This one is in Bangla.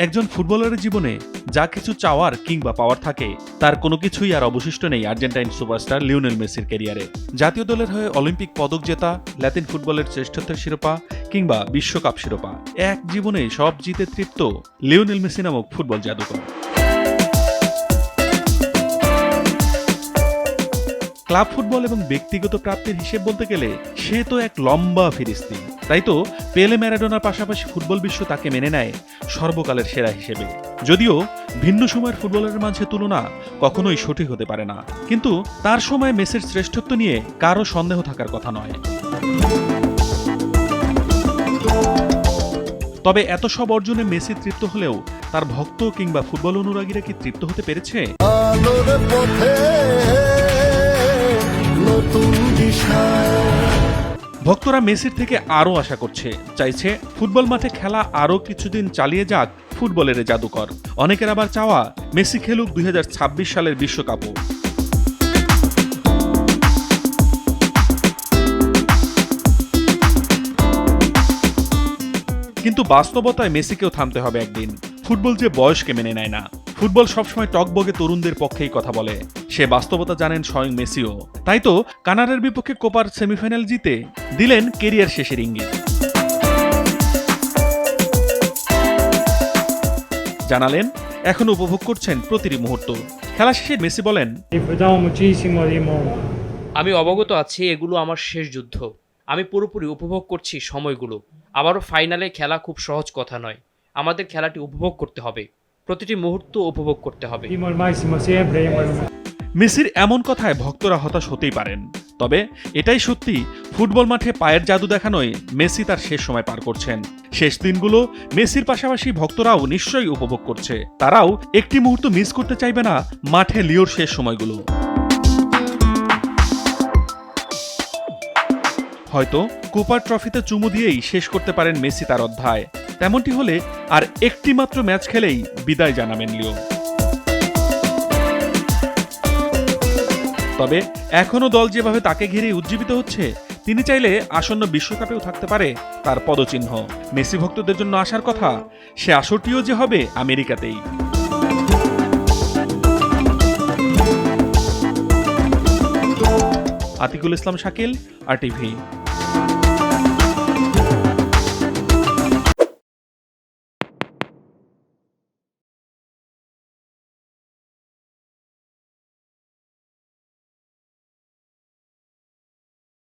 একজন ফুটবলারের জীবনে যা কিছু চাওয়ার কিংবা পাওয়ার থাকে তার কোনো কিছুই আর অবশিষ্ট নেই আর্জেন্টাইন সুপারস্টার লিওনেল মেসির ক্যারিয়ারে। জাতীয় দলের হয়ে অলিম্পিক পদক জেতা, ল্যাতিন ফুটবলের শ্রেষ্ঠত্বের শিরোপা কিংবা বিশ্বকাপ শিরোপা, এক জীবনে সব জিতে তৃপ্ত লিওনেল মেসি নামক ফুটবল জাদুকর। ক্লাব ফুটবল এবং ব্যক্তিগত প্রাপ্তির হিসেব বলতে গেলে সে তো এক লম্বা ফিরিস্তি। তাই তো পেলে ম্যারাডোনার পাশাপাশি ফুটবল বিশ্ব তাকে মেনে নেয় সর্বকালের সেরা হিসেবে। যদিও ভিন্ন সময়ের ফুটবলের মাঝে তুলনা কখনোই সঠিক হতে পারে না, কিন্তু তার সময় মেসির শ্রেষ্ঠত্ব নিয়ে কারো সন্দেহ থাকার কথা নয়। তবে এত সব অর্জনে মেসি তৃপ্ত হলেও তার ভক্ত কিংবা ফুটবল অনুরাগীরা কি তৃপ্ত হতে পেরেছে? ভক্তরা মেসির থেকে আরও আশা করছে, চাইছে ফুটবল মাঠে খেলা আরও কিছুদিন চালিয়ে যাক ফুটবলের জাদুকর। অনেকের আবার চাওয়া মেসি খেলুক 2026 সালের বিশ্বকাপও। কিন্তু বাস্তবতায় মেসিকেও থামতে হবে একদিন। ফুটবল যে বয়সকে মেনে নেয় না, ফুটবল সবসময় টকবগে তরুণদের পক্ষেই কথা বলে, সে বাস্তবতা জানেন স্বয়ং মেসিও। তাই তো কানাডার বিপক্ষে কোপার সেমিফাইনাল জিতে দিলেন কেরিয়ার শেষের ইঙ্গিত। জানালেন এখন উপভোগ করছেন প্রতিটি মুহূর্ত। খেলা শেষে মেসি বলেন, আমি অবগত আছি এগুলো আমার শেষ যুদ্ধ। আমি পুরোপুরি উপভোগ করছি সময়গুলো। আবারও ফাইনালে খেলা খুব সহজ কথা নয়। আমাদের খেলাটি উপভোগ করতে হবে, প্রতিটি মুহূর্ত উপভোগ করতে হবে। মেসির এমন কথায় ভক্তরা হতাশ হতেই পারেন, তবে এটাই সত্যি, ফুটবল মাঠে পায়ের জাদু দেখানোয় মেসি তার শেষ সময় পার করছেন। শেষ দিনগুলো মেসির পাশাপাশি ভক্তরাও নিশ্চয়ই উপভোগ করছে। তারাও একটি মুহূর্ত মিস করতে চাইবে না মাঠে লিওর শেষ সময়গুলো। হয়তো কোপার ট্রফিতে চুমু দিয়েই শেষ করতে পারেন মেসি তার অধ্যায়। তেমনটি হলে আর একটি মাত্র ম্যাচ খেলেই বিদায় জানাবেন লিও। তবে এখনো দল যেভাবে তাকে ঘিরে উজ্জীবিত হচ্ছে, তিনি চাইলে আসন্ন বিশ্বকাপেও থাকতে পারে তার পদচিহ্ন। মেসি ভক্তদের জন্য আসার কথা, সে আসরটিও যে হবে আমেরিকাতেই। আতিকুল ইসলাম শাকিল, RTV।